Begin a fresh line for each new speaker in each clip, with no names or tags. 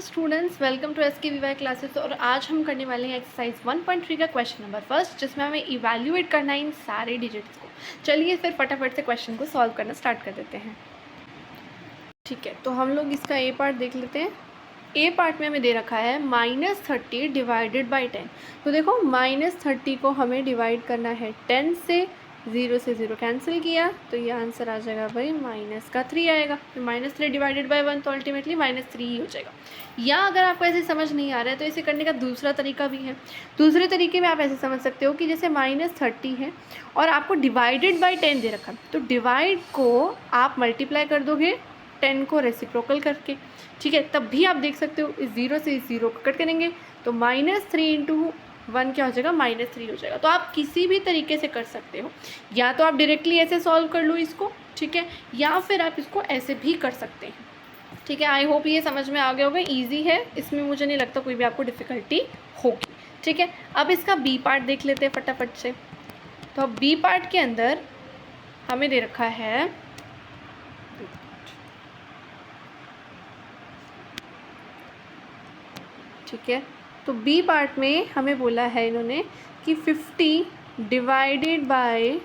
Students welcome to SKVY classes. और आज हम करने वाले हैं एक्सरसाइज 1.3 का क्वेश्चन नंबर फर्स्ट, जिसमें हमें इवैल्यूएट करना है इन सारे डिजिट्स को। चलिए फिर फटाफट से क्वेश्चन को सॉल्व करना स्टार्ट कर देते हैं। ठीक है, तो हम लोग इसका ए पार्ट देख लेते हैं। ए पार्ट में हमें दे रखा है -30 डिवाइडेड बाई 10। तो देखो -30 को हमें डिवाइड करना है 10 से। 0 से 0 कैंसिल किया तो ये आंसर आ जाएगा भाई -3 आएगा। फिर -3 डिवाइडेड बाई 1 तो अल्टीमेटली -3 ही हो जाएगा। या अगर आपको ऐसे समझ नहीं आ रहा है तो इसे करने का दूसरा तरीका भी है। दूसरे तरीके में आप ऐसे समझ सकते हो कि जैसे -30 है और आपको डिवाइडेड बाई 10 दे रखा है, तो डिवाइड को आप मल्टीप्लाई कर दोगे 10 को रेसिप्रोकल करके। ठीक है, तब भी आप देख सकते हो इस 0 से इस 0 को कट करेंगे तो -3 इंटू 1 क्या हो जाएगा, -3 हो जाएगा। तो आप किसी भी तरीके से कर सकते हो, या तो आप डायरेक्टली ऐसे सॉल्व कर लो इसको, ठीक है, या फिर आप इसको ऐसे भी कर सकते हैं। ठीक है, आई होप ये समझ में आ गया होगा। ईजी है, इसमें मुझे नहीं लगता कोई भी आपको डिफ़िकल्टी होगी। ठीक है, अब इसका बी पार्ट देख लेते हैं फटाफट से। तो अब बी पार्ट के अंदर हमें दे रखा है ठीक है, तो बी पार्ट में हमें बोला है इन्होंने कि 50 डिवाइडेड बाय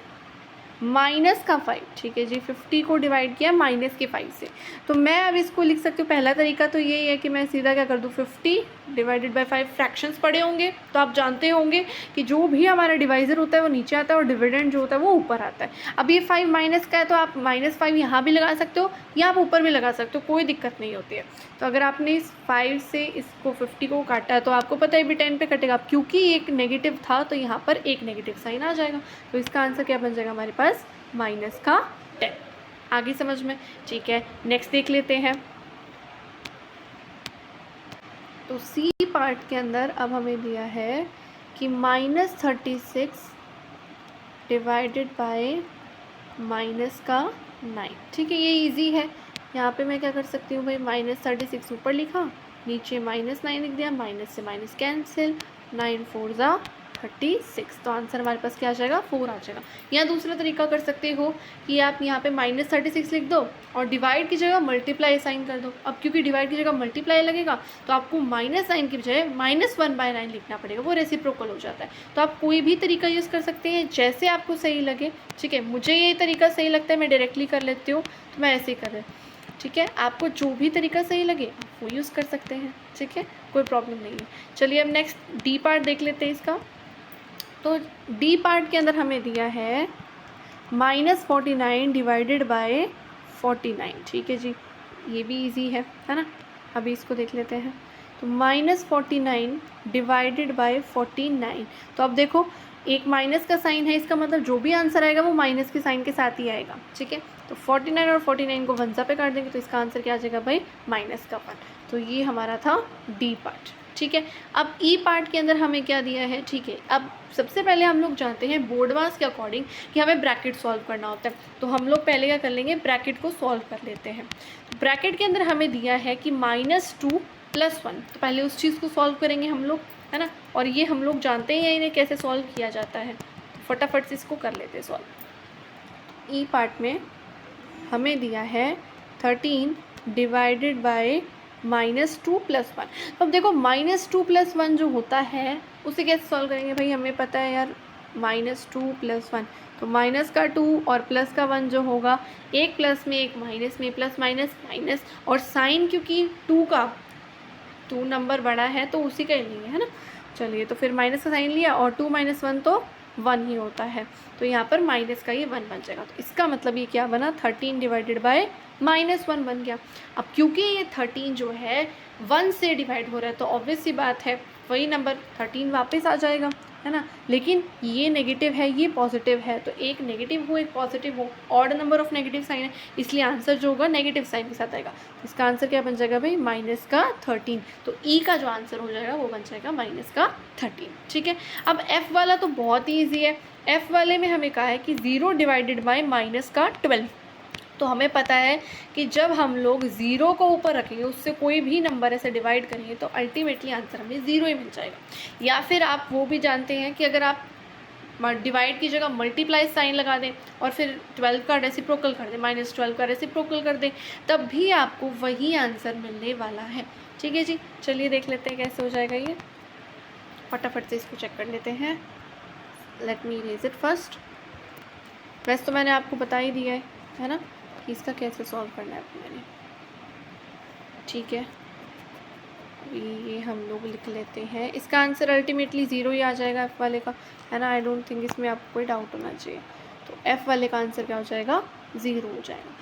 -5। ठीक है जी, 50 को डिवाइड किया -5 से। तो मैं अब इसको लिख सकती हूँ, पहला तरीका तो यही है कि मैं सीधा क्या कर दूँ, 50 डिवाइडेड बाय 5। फ्रैक्शंस पढ़े होंगे तो आप जानते होंगे कि जो भी हमारा डिवाइज़र होता है वो नीचे आता है और डिविडेंड जो होता है वो ऊपर आता है। अब ये 5 माइनस का है तो आप -5 यहाँ भी लगा सकते हो या आप ऊपर भी लगा सकते हो, कोई दिक्कत नहीं होती है। तो अगर आपने इस 5 से इसको 50 को काटा तो आपको पता है भी 10 पे कटेगा, क्योंकि एक नेगेटिव था तो यहाँ पर एक नेगेटिव साइन आ जाएगा। तो इसका आंसर क्या बन जाएगा हमारे पास, -10। आगे समझ में? ठीक है, नेक्स्ट देख लेते हैं। तो सी पार्ट के अंदर अब हमें दिया है कि -36 डिवाइडेड बाय -9। ठीक है, ये इजी है। यहाँ पे मैं क्या कर सकती हूँ भाई, -36 ऊपर लिखा, नीचे -9 लिख दिया, माइनस से माइनस कैंसिल, 9 4 ज़ा 36। तो आंसर हमारे पास क्या आ जाएगा, 4 आ जाएगा। या दूसरा तरीका कर सकते हो कि आप यहाँ पे -36 लिख दो और डिवाइड की जगह मल्टीप्लाई साइन कर दो। अब क्योंकि डिवाइड की जगह मल्टीप्लाई लगेगा तो आपको -9 की बजाय -1/9 लिखना पड़ेगा, वो रेसिप्रोकल हो जाता है। तो आप कोई भी तरीका यूज़ कर सकते हैं जैसे आपको सही लगे। ठीक है, मुझे ये तरीका सही लगता है, मैं डायरेक्टली कर लेती हूँ, तो मैं ऐसे ही कर रही हूँ। ठीक है, आपको जो भी तरीका सही लगे आप वो यूज़ कर सकते हैं। ठीक है, कोई प्रॉब्लम नहीं है। चलिए अब नेक्स्ट डी पार्ट देख लेते हैं इसका। तो डी पार्ट के अंदर हमें दिया है -49 डिवाइडेड बाय 49। ठीक है जी, ये भी इजी है ना। अभी इसको देख लेते हैं। तो -49 डिवाइडेड बाय 49। तो अब देखो एक माइनस का साइन है, इसका मतलब जो भी आंसर आएगा वो माइनस के साइन के साथ ही आएगा। ठीक है, तो 49 और 49 को 1 पे काट देंगे तो इसका आंसर क्या आ जाएगा भाई, -1। तो ये हमारा था डी पार्ट। ठीक है, अब ई पार्ट के अंदर हमें क्या दिया है। ठीक है, अब सबसे पहले हम लोग जानते हैं बोर्ड मास के अकॉर्डिंग कि हमें ब्रैकेट सॉल्व करना होता है। तो हम लोग पहले क्या कर लेंगे, ब्रैकेट को सॉल्व कर लेते हैं। ब्रैकेट के अंदर हमें दिया है कि -2 + 1। तो पहले उस चीज़ को सॉल्व करेंगे हम लोग, है ना। और ये हम लोग जानते हैं इन्हें कैसे सॉल्व किया जाता है। फटाफट से इसको कर लेते हैं सॉल्व। ई पार्ट में हमें दिया है 13 डिवाइडेड बाय -2 + 1। तो अब देखो -2 + 1 जो होता है उसे कैसे सॉल्व करेंगे भाई, हमें पता है यार, -2 + 1 तो माइनस का 2 और प्लस का 1 जो होगा, एक प्लस में एक माइनस में, प्लस माइनस माइनस। और साइन क्योंकि 2 नंबर बड़ा है तो उसी का ही लेंगे, है ना। चलिए, तो फिर माइनस का साइन लिया और 2 - 1 तो 1 ही होता है, तो यहाँ पर माइनस का ये 1 बन जाएगा। तो इसका मतलब ये क्या बना, 13 डिवाइडेड बाय -1 बन गया। अब क्योंकि ये 13 जो है 1 से डिवाइड हो रहा है तो ऑब्वियस सी बात है वही नंबर 13 वापस आ जाएगा, है ना। लेकिन ये नेगेटिव है, ये पॉजिटिव है, तो एक नेगेटिव हो एक पॉजिटिव हो, odd number of negative sign है, इसलिए आंसर जो होगा नेगेटिव साइन के साथ आएगा। इसका आंसर क्या बन जाएगा भाई, -13। तो ई का जो आंसर हो जाएगा वो बन जाएगा -13। ठीक है, अब एफ वाला तो बहुत ही ईजी है। एफ वाले में हमें कहा है कि 0 डिवाइडेड बाय -12। तो हमें पता है कि जब हम लोग 0 को ऊपर रखेंगे, उससे कोई भी नंबर ऐसे डिवाइड करेंगे तो अल्टीमेटली आंसर हमें 0 ही मिल जाएगा। या फिर आप वो भी जानते हैं कि अगर आप डिवाइड की जगह मल्टीप्लाई साइन लगा दें और फिर 12 का रेसिप्रोकल कर दें, -12 का रेसिप्रोकल कर दें, तब भी आपको वही आंसर मिलने वाला है। ठीक है जी, चलिए देख लेते हैं कैसे हो जाएगा ये। फटाफट से इसको चेक कर लेते हैं। Let me erase it first. वैसे तो मैंने आपको बता ही दिया है ना कि इसका कैसे सॉल्व करना है मैंने। ठीक है, ये हम लोग लिख लेते हैं। इसका आंसर अल्टीमेटली 0 ही आ जाएगा एफ़ वाले का, है ना। आई डोंट थिंक इसमें आपको कोई डाउट होना चाहिए। तो एफ़ वाले का आंसर क्या हो जाएगा, 0 हो जाएगा।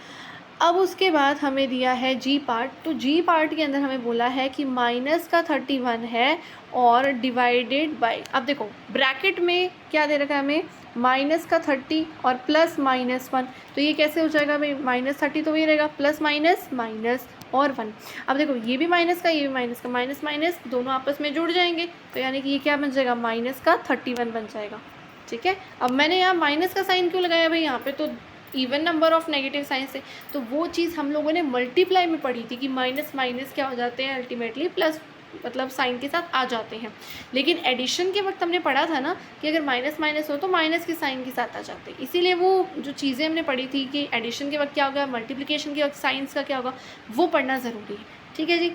अब उसके बाद हमें दिया है जी पार्ट। तो जी पार्ट के अंदर हमें बोला है कि माइनस का 31 है और डिवाइडेड बाय, अब देखो ब्रैकेट में क्या दे रखा है हमें, माइनस का 30 और प्लस -1। तो ये कैसे हो जाएगा भाई, -30 तो ये रहेगा, प्लस माइनस माइनस और 1। अब देखो ये भी माइनस का, ये भी माइनस का, माइनस माइनस दोनों आपस में जुड़ जाएंगे, तो यानी कि ये क्या बन जाएगा, माइनस का 31 बन जाएगा। ठीक है, अब मैंने यहाँ माइनस का साइन क्यों लगाया भाई, यहाँ पे तो even number of negative sign से, तो वो चीज़ हम लोगों ने मल्टीप्लाई में पढ़ी थी कि माइनस माइनस क्या हो जाते हैं, अल्टीमेटली प्लस मतलब साइन के साथ आ जाते हैं। लेकिन एडिशन के वक्त हमने पढ़ा था ना कि अगर माइनस माइनस हो तो माइनस के साइन के साथ आ जाते हैं। इसीलिए वो जो चीज़ें हमने पढ़ी थी कि एडिशन के वक्त क्या होगा, मल्टीप्लिकेशन के वक्त साइंस का क्या होगा, वो पढ़ना ज़रूरी है। ठीक है जी,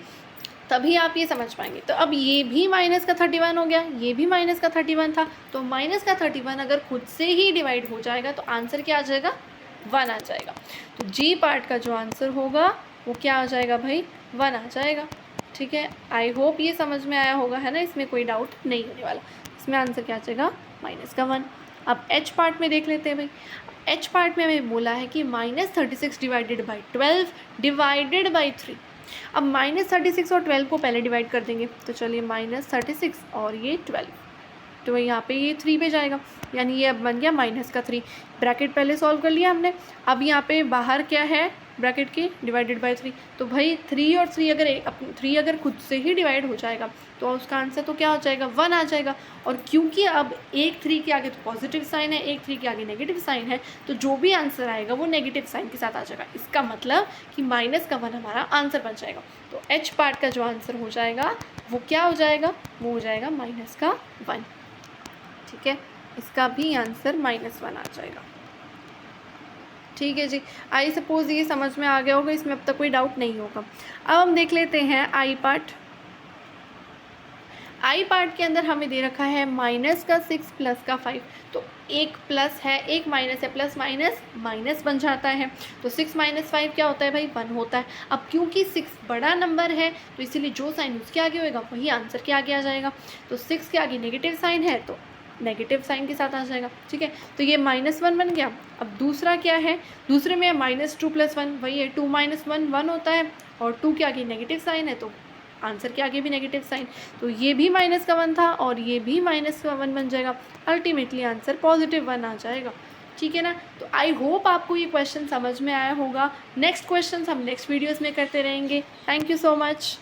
तभी आप ये समझ पाएंगे। तो अब ये भी माइनस का 31 हो गया, ये भी माइनस का 31 था, तो माइनस का 31 अगर खुद से ही डिवाइड हो जाएगा तो आंसर क्या आ जाएगा, 1 आ जाएगा। तो जी पार्ट का जो आंसर होगा वो क्या आ जाएगा भाई, 1 आ जाएगा। ठीक है, आई होप ये समझ में आया होगा, है ना, इसमें कोई डाउट नहीं होने वाला। इसमें आंसर क्या आ जाएगा, माइनस का 1। अब एच पार्ट में देख लेते हैं भाई। एच पार्ट में हमें बोला है कि -36 डिवाइडेड बाई 12 डिवाइडेड बाई 3। अब -36 और 12 को पहले डिवाइड कर देंगे, तो चलिए -36 और ये 12, तो यहाँ पे ये 3 पे जाएगा, यानी ये अब बन गया माइनस का 3। ब्रैकेट पहले सॉल्व कर लिया हमने। अब यहाँ पे बाहर क्या है ब्रैकेट के, डिवाइडेड बाय 3। तो भाई 3 और 3 अगर 3 अगर खुद से ही डिवाइड हो जाएगा तो उसका आंसर तो क्या हो जाएगा, 1 आ जाएगा। और क्योंकि अब एक 3 के आगे तो पॉजिटिव साइन है, एक 3 के आगे नेगेटिव साइन है, तो जो भी आंसर आएगा वो नेगेटिव साइन के साथ आ जाएगा। इसका मतलब कि माइनस का 1 हमारा आंसर बन जाएगा। तो एच पार्ट का जो आंसर हो जाएगा वो क्या हो जाएगा, वो हो जाएगा माइनस का 1। ठीक है, इसका भी आंसर -1 आ जाएगा। ठीक है जी, आई सपोज़ ये समझ में आ गया होगा, इसमें अब तक कोई डाउट नहीं होगा। अब हम देख लेते हैं आई पार्ट। आई पार्ट के अंदर हमें दे रखा है माइनस का 6 प्लस का 5। तो एक प्लस है, एक माइनस है, प्लस माइनस माइनस बन जाता है। तो 6 - 5 क्या होता है भाई, 1 होता है। अब क्योंकि 6 बड़ा नंबर है तो इसीलिए जो साइन उसके आगे होएगा वही आंसर के आगे आ जाएगा। तो 6 के आगे नेगेटिव साइन है तो नेगेटिव साइन के साथ आ जाएगा। ठीक है, तो ये -1 बन गया। अब दूसरा क्या है, दूसरे में -2 + 1, वही है 2 - 1 1 होता है, और 2 के आगे नेगेटिव साइन है तो आंसर के आगे भी नेगेटिव साइन। तो ये भी माइनस का 1 था और ये भी माइनस का 1 बन जाएगा। अल्टीमेटली आंसर +1 आ जाएगा। ठीक है ना। तो आई होप आपको ये क्वेश्चन समझ में आया होगा। नेक्स्ट क्वेश्चन हम नेक्स्ट वीडियोज़ में करते रहेंगे। Thank you so much.